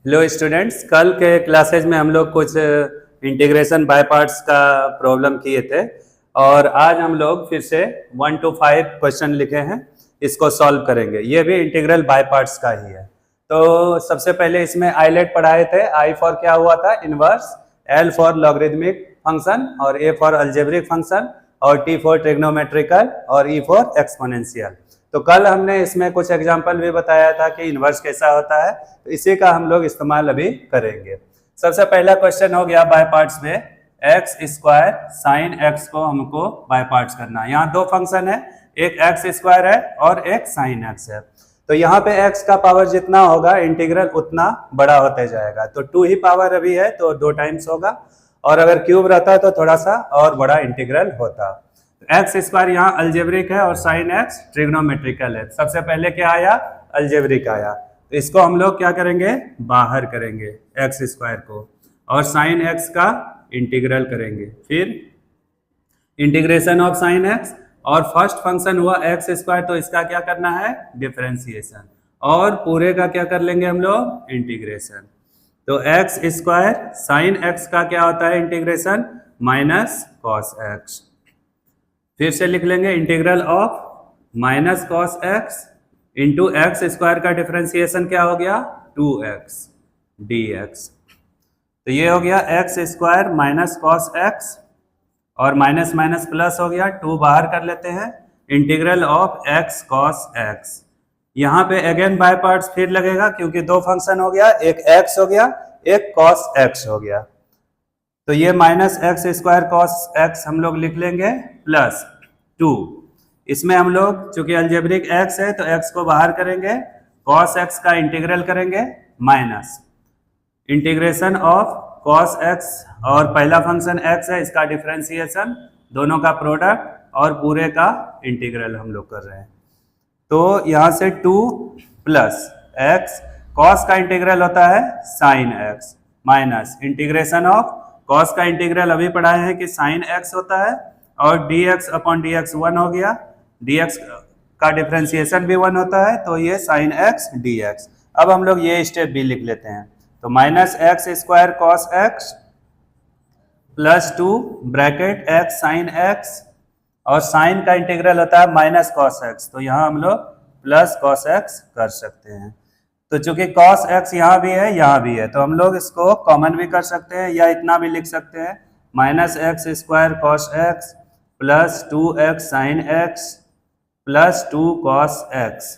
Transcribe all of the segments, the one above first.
Hello students, कल के classes में हम लोग कुछ इंटीग्रेशन बाय पार्ट्स का प्रॉब्लम किए थे और आज हम लोग फिर से 1 to 5 क्वेश्चन लिखे हैं, इसको सॉल्व करेंगे। ये भी इंटीग्रल बाय पार्ट्स का ही है। तो सबसे पहले इसमें आइलेट पढ़ाए थे। आई फॉर क्या हुआ था? Inverse, L for logarithmic function और ए फॉर अलजेब्रिक फंक्शन और टी फॉर ट्रिग्नोमेट्रिकल और ई फॉर एक्सपोनेंशियल। तो कल हमने इसमें कुछ एग्जाम्पल भी बताया था कि इन्वर्स कैसा होता है, तो इसी का हम लोग इस्तेमाल अभी करेंगे। सबसे पहला क्वेश्चन हो गया बाय पार्ट्स में, एक्स स्क्वायर साइन एक्स को हमको बाय पार्ट्स करना है। यहाँ दो फंक्शन है, एक एक्स स्क्वायर है और एक साइन एक्स है। तो यहाँ पे एक्स का पावर जितना होगा इंटीग्रल उतना बड़ा होते जाएगा। तो 2 ही पावर अभी है तो 2 टाइम्स होगा, और अगर क्यूब रहता तो थोड़ा सा और बड़ा इंटीग्रल होता। एक्स स्क्वायर यहाँ अलजेब्रिक है और साइन एक्स ट्रिग्नोमेट्रिकल है। सबसे पहले क्या आया? अलजेब्रिक आया, तो इसको हम लोग क्या करेंगे? बाहर करेंगे एक्स स्क्वायर को, और साइन एक्स का इंटीग्रल करेंगे। फिर इंटीग्रेशन ऑफ साइन एक्स, और फर्स्ट फंक्शन हुआ एक्स स्क्वायर तो इसका क्या करना है? डिफरेंशिएशन, और पूरे का क्या कर लेंगे हम लोग? इंटीग्रेशन। तो एक्स स्क्वायर साइन एक्स का क्या होता है? Integration minus cos x. फिर से लिख लेंगे integral of minus cos x into x square का डिफरेंशिएशन क्या हो गया? 2x dx। तो ये हो गया x square minus cos x, और माइनस माइनस प्लस हो गया, 2 बाहर कर लेते हैं, integral of x cos x. यहाँ पे अगेन बाय पार्ट्स फिर लगेगा क्योंकि दो फंक्शन हो गया, एक x हो गया, एक कॉस x हो गया। तो ये minus x square cos x हम लोग लिख लेंगे प्लस 2। इसमें हम लोग चूंकि अलजेब्रिक x है तो x को बाहर करेंगे, कॉस x का इंटीग्रल करेंगे minus integration of cos x, और पहला फंक्शन x है इसका डिफरेंशिएशन, दोनों का प्रोडक्ट और पूरे का इंटीग्रल हम लोग कर रहे हैं। तो यहां से 2 प्लस x, कॉस का इंटीग्रल होता है sine x, minus integration of cos का इंटीग्रल अभी पढ़ाए हैं कि साइन x होता है, और dx अपॉन dx 1 हो गया, dx का डिफरेंशिएशन भी 1 होता है, तो ये साइन x dx। अब हम लोग ये स्टेप भी लिख लेते हैं। तो minus x square cos x plus 2 bracket x sine x, और साइन का इंटीग्रल होता है माइनस कॉस एक्स, तो यहाँ हम लोग प्लस कॉस एक्स कर सकते हैं। तो चूंकि cos x यहाँ भी है यहाँ भी है, तो हम लोग इसको कॉमन भी कर सकते हैं या इतना भी लिख सकते हैं, minus x square cos x plus 2x sine x plus 2 cos x।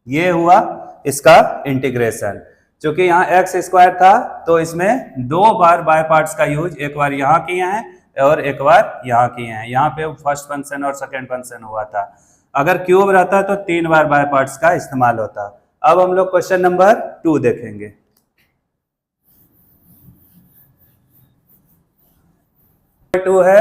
ये हुआ इसका इंटीग्रेशन। चूंकि यहाँ एक्स स्क्वायर था तो इसमें 2 बार बाय पार्ट्स का यूज, एक बार यहाँ किए हैं और एक बार यहाँ किए हैं। यहाँ पे फर्स्ट फंक्शन और सेकेंड फंक्शन हुआ था। अगर क्यूब रहता तो 3 बार बाय पार्ट्स का इस्तेमाल होता। अब हम लोग क्वेश्चन नंबर 2 देखेंगे। 2 है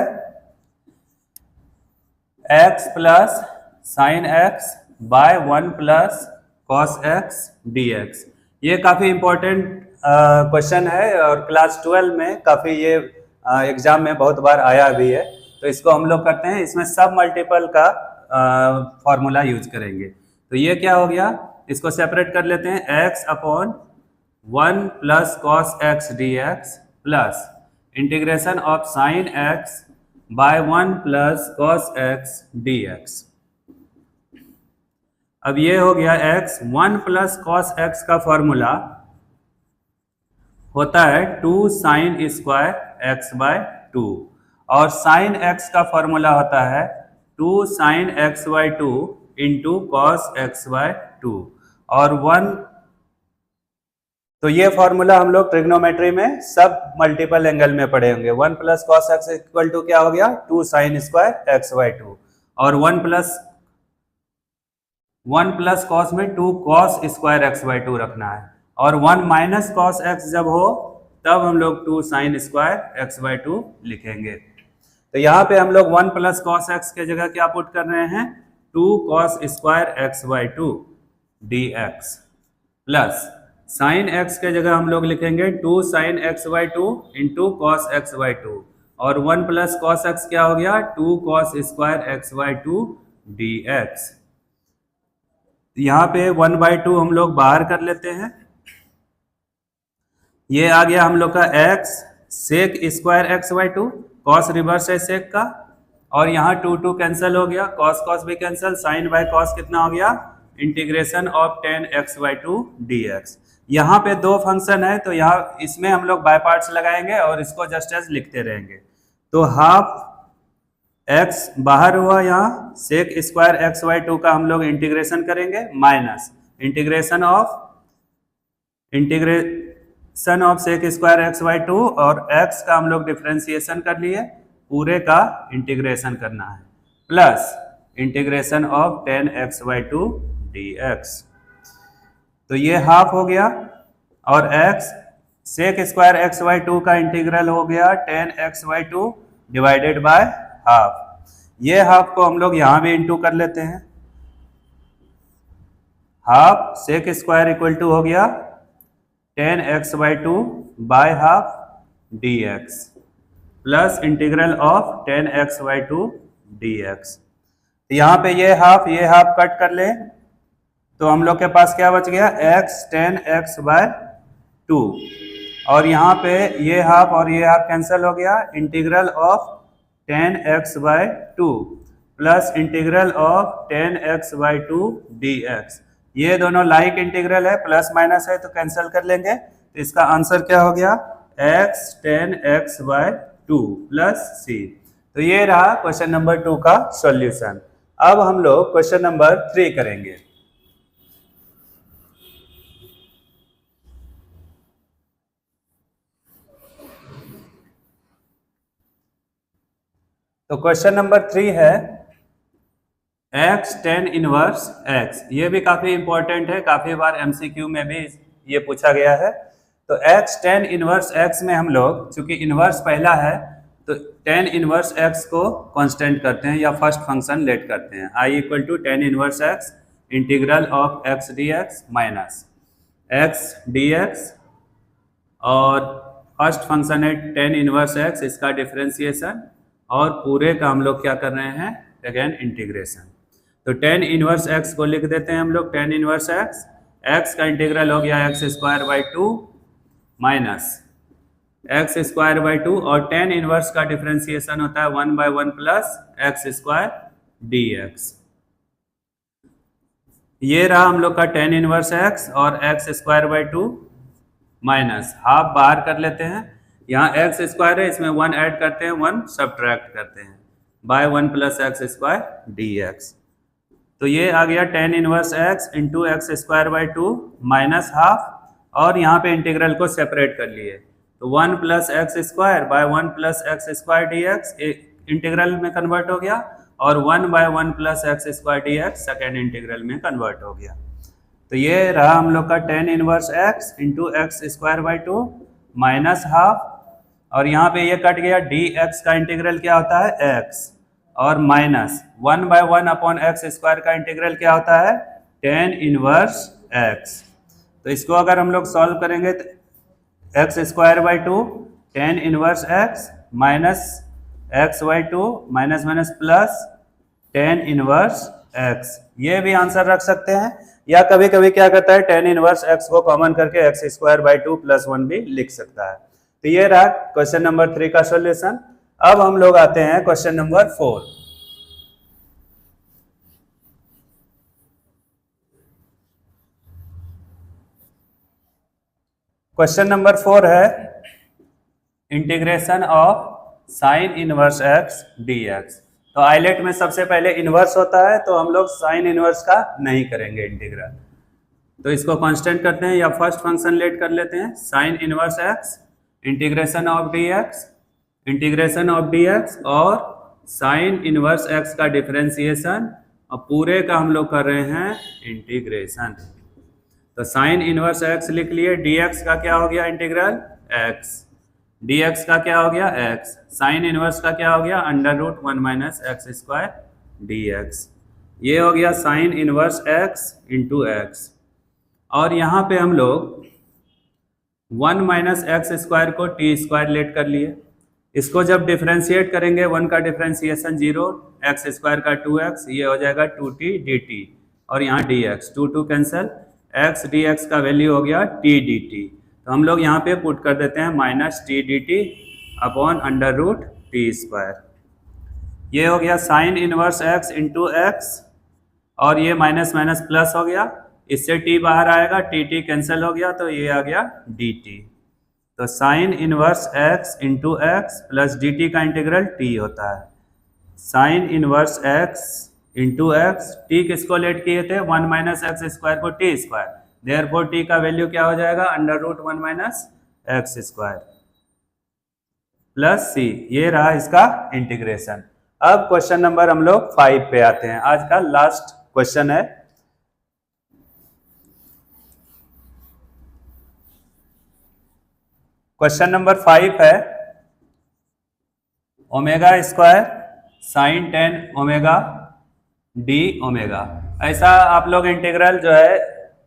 x plus sine x by 1 plus cos x dx। ये काफी इंपॉर्टेंट क्वेश्चन है और क्लास 12 में काफी ये एग्जाम में बहुत बार आया भी है। तो इसको हम लोग करते हैं, इसमें सब मल्टीपल का फॉर्मूला यूज करेंगे। तो ये क्या हो गया? इसको सेपरेट कर लेते हैं, x upon 1 plus cos x dx plus integration of sine x by 1 plus cos x dx। अब ये हो गया x, 1 प्लस कॉस एक्स का फॉर्मूला होता है 2 साइन स्क्वायर एक्स बाय 2, और साइन x का फॉर्मूला होता है 2 sine x by 2 into cos x by 2, और 1। तो ये फॉर्मूला हम लोग ट्रिग्नोमेट्री में सब मल्टीपल एंगल में पढ़े होंगे। 1 plus cos x equal to क्या हो गया? 2 साइन स्क्वायर एक्स बाय 2, और 1 प्लस कॉस में 2 कॉस स्क्वायर एक्स बाय 2 रखना है, और 1 माइनस कॉस एक्स जब हो तब हम लोग 2 साइन स्क्वायर एक्स बाय 2 लिखेंगे। तो यहाँ पे हम लोग 1 प्लस कॉस एक्स के जगह क्या पुट कर रहे हैं? 2 cos square x by 2 dx plus sine x के जगह हम लोग लिखेंगे 2 sine x by 2 into cos x by 2, और 1 प्लस कॉस एक्स क्या हो गया? 2 cos square x by 2 dx। यहाँ पे 1/2 हम लोग बाहर कर लेते हैं, ये आ गया हम लोग का x sec square x by two, cos reverse है सेक का, और यहाँ टू टू कैंसिल हो गया, कॉस कॉस भी कैंसिल, साइन बाय कॉस कितना हो गया, integration of tan x by two d x. यहाँ पे दो फंक्शन है तो यहाँ इसमें हम लोग बाय पार्ट्स लगाएंगे और इसको जस्ट एज लिखते रहेंगे। तो हाफ एक्स बाहर हुआ, यहाँ sec square x by two का हम लोग इंटीग्रेशन करेंगे, minus integration of sec square x by two, और x का हम लोग डिफ्रेंसिएशन कर लिए, पूरे का इंटीग्रेशन करना है, plus integration of tan x by two d x. तो ये हाफ हो गया, और x sec square x by two का इंटीग्रल हो गया tan x by two divided by half. ये हाफ को हम लोग यहां भी इंटू कर लेते हैं, half sec square equal to हो गया tan x by two by half d x, plus integral of tan x by two d x. यहाँ पे ये हाफ कट कर ले, तो हम लोग के पास क्या बच गया, x ten x by to, और यहाँ पे ये हाफ और ये हाफ कैंसिल हो गया, integral of tan x by two plus integral of tan x by to d x. ये दोनों लाइक इंटीग्रल है, प्लस माइनस है तो कैंसिल कर लेंगे, तो इसका आंसर क्या हो गया, x ten x by two plus C. तो ये रहा क्वेश्चन नंबर 2 का सॉल्यूशन। अब हम लोग क्वेश्चन नंबर 3 करेंगे। तो क्वेश्चन नंबर 3 है x टेन इनवर्स x। ये भी काफी इंपॉर्टेंट है, काफी बार एमसीक्यू में भी ये पूछा गया है। तो x टेन इनवर्स x में हम लोग चूंकि इनवर्स पहला है तो टेन इनवर्स x को कांस्टेंट करते हैं या फर्स्ट फंक्शन लेट करते हैं, i equal to tan inverse x integral of x dx minus x dx, और फर्स्ट फंक्शन है टेन इनवर्स x, इसका डिफरेंशिएशन, और पूरे का हम लोग क्या कर रहे हैं, अगेन इंटीग्रेशन। तो टेन इनवर्स x को लिख देते हैं हम लोग, टेन इनवर्स x का इंटीग्रल हो गया x square by two minus x square by two, और टेन इनवर्स का डिफरेंशिएशन होता है 1 by 1 plus x square d x. ये रहा हम लोग का टेन इनवर्स x और x square by two minus half बाहर कर लेते हैं, यहाँ एक्स स्क्वायर है इसमें 1 ऐड करते हैं, 1 सब्ट्रैक्ट करते हैं, by 1 plus x square d x. तो ये आ गया tan inverse x into x square by two minus half, और यहाँ पे इंटीग्रल को सेपरेट कर लिए, तो 1 plus x square by 1 plus x square d x integral में कन्वर्ट हो गया, और 1 by 1 plus x square d x second integral में कन्वर्ट हो गया। तो ये रहा हम लोग का tan inverse x into x square by two minus half, और यहाँ पे ये कट गया, dx का इंटीग्रल क्या होता है x, और minus 1 by 1 upon x square का इंटीग्रल क्या होता है, टेन इनवर्स x। तो इसको अगर हम लोग सॉल्व करेंगे तो x square by to tan inverse x minus x by two minus minus plus ten inverse x, ये भी आंसर रख सकते हैं, या कभी कभी क्या करता है टेन इनवर्स x को कॉमन करके x square by two plus 1 भी लिख सकता है। तो ये रहा क्वेश्चन नंबर 3 का सॉल्यूशन। अब हम लोग आते हैं क्वेश्चन नंबर 4। क्वेश्चन नंबर 4 है integration of sign inverse x dx। तो आइलेट में सबसे पहले इनवर्स होता है, तो हम लोग साइन इनवर्स का नहीं करेंगे इंटीग्रल, तो इसको कांस्टेंट करते हैं या फर्स्ट फंक्शन लेट कर लेते हैं, sign inverse x integration of dx और साइन इनवर्स x का डिफरेंशिएशन, और पूरे का हम लोग कर रहे हैं इंटीग्रेशन। तो साइन इनवर्स x लिख लिए, dx का क्या हो गया इंटीग्रल x, dx का क्या हो गया x, साइन इनवर्स का क्या हो गया under root 1 minus x square dx। ये हो गया sine inverse x into x, और यहाँ पे हम लोग 1 माइनस एक्स स्क्वायर को टी स्क्वायर लेट कर लिए, इसको जब डिफरेंशिएट करेंगे 1 का डिफरेंशिएशन 0, एक्स स्क्वायर का 2x, ये हो जाएगा 2t dt, और यहाँ dx 2 2 कैंसिल, x dx का वैल्यू हो गया t dt। तो हम लोग यहाँ पे पुट कर देते हैं minus t d t upon under root t square. ये हो गया sine inverse x into x, और ये माइनस माइनस प्लस हो गया, इससे टी बाहर आएगा, टी टी कैंसिल हो गया, तो ये आ गया डी टी। तो sine inverse x into x plus D T का इंटीग्रल टी होता है। Sine inverse x into x, T किसको लेट किए थे 1 माइनस एक्स स्क्वायर को टी स्क्वायर, देयरफॉर टी का वैल्यू क्या हो जाएगा under root 1 minus x square plus C. ये रहा इसका इंटीग्रेशन। अब क्वेश्चन नंबर हम लोग 5 पे आते हैं, आज का लास्ट क्वेश्चन है। क्वेश्चन नंबर 5 है omega square sine 10 omega D omega. ऐसा आप लोग इंटीग्रल जो है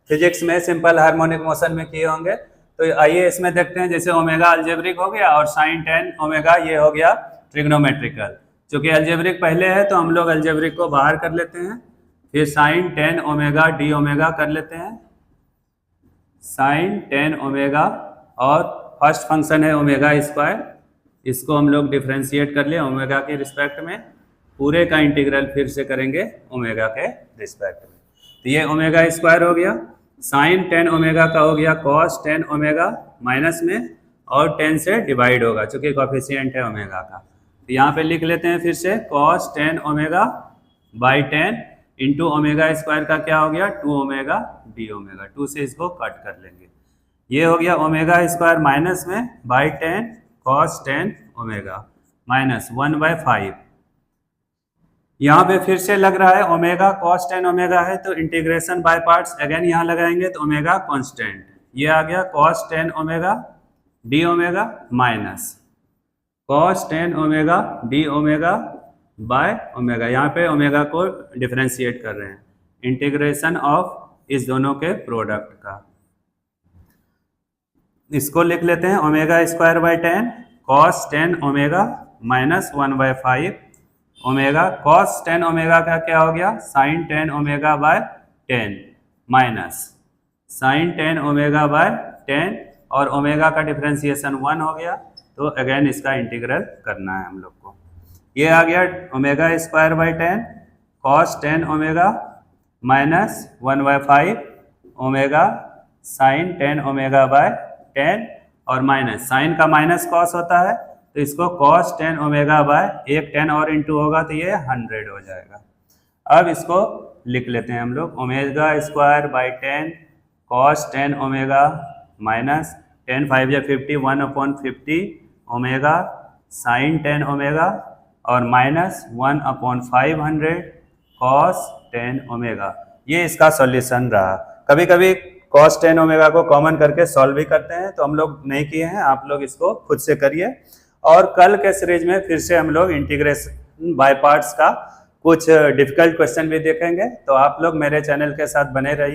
फिजिक्स में सिंपल हार्मोनिक मोशन में किए होंगे। तो आइए इसमें देखते हैं, जैसे ओमेगा अलजेब्रिक हो गया और साइन 10 ओमेगा ये हो गया ट्रिग्नोमेट्रिकल। चूंकि अलजेब्रिक पहले है तो हम लोग अलजेब्रिक को बाहर कर लेते हैं, फिर साइन 10 ओमेगा डी ओमेगा कर लेते हैं, साइन 10 ओमेगा, और फर्स्ट फंक्शन है ओमेगा स्क्वायर, इसको हम लोग डिफ्रेंशिएट कर लिए ओमेगा के रिस्पेक्ट में, पूरे का इंटीग्रल फिर से करेंगे ओमेगा के रिस्पेक्ट में। तो ये ओमेगा स्क्वायर हो गया, साइन 10 ओमेगा का हो गया कॉस 10 ओमेगा माइनस में, और 10 से डिवाइड होगा चूंकि कोफिशिएंट है ओमेगा का। तो यहाँ पे लिख लेते हैं फिर से cos 10 omega by 10 into omega square का क्या हो गया 2 ओमेगा डी ओमेगा, 2 से इसको कट कर लेंगे। ये हो गया ओमेगा स्क्वायर माइनस में बाई 10 कॉस 10 ओमेगा माइनस 1/5। यहाँ पे फिर से लग रहा है ओमेगा कॉस 10 ओमेगा है, तो इंटीग्रेशन बाय पार्ट्स अगेन यहाँ लगाएंगे, तो ओमेगा कांस्टेंट, ये आ गया cos 10 omega D omega minus cos 10 omega D omega by omega, यहाँ पे ओमेगा को डिफरेंशिएट कर रहे हैं, इंटीग्रेशन ऑफ इस दोनों के प्रोडक्ट का। इसको लिख लेते हैं omega square by 10 cos 10 omega minus 1/5 omega, cos 10 omega का क्या हो गया sine 10 omega by 10 minus sine 10 omega by 10, और ओमेगा का डिफरेंशिएशन 1 हो गया, तो अगेन इसका इंटीग्रल करना है हम लोग को। ये आ गया omega square by 10 cos 10 omega minus 1/5 omega sine 10 omega by 10, और माइनस साइन का माइनस कॉस होता है, तो इसको कॉस 10 ओमेगा बाय एक 10 और इंटू होगा तो ये 100 हो जाएगा। अब इसको लिख लेते हैं हम लोग omega square by 10 cos 10 omega minus 10 5 या 50 1/50 ओमेगा साइन 10 ओमेगा, और माइनस 1/500 कॉस 10 ओमेगा। ये इसका सॉल्यूशन रहा। कभी कभी कॉस 10 ओमेगा को कॉमन करके सॉल्व भी करते हैं, तो हम लोग नहीं किए हैं, आप लोग इसको खुद से करिए। और कल के सीरीज में फिर से हम लोग इंटीग्रेशन बाय पार्ट्स का कुछ डिफिकल्ट क्वेश्चन भी देखेंगे, तो आप लोग मेरे चैनल के साथ बने रहिए।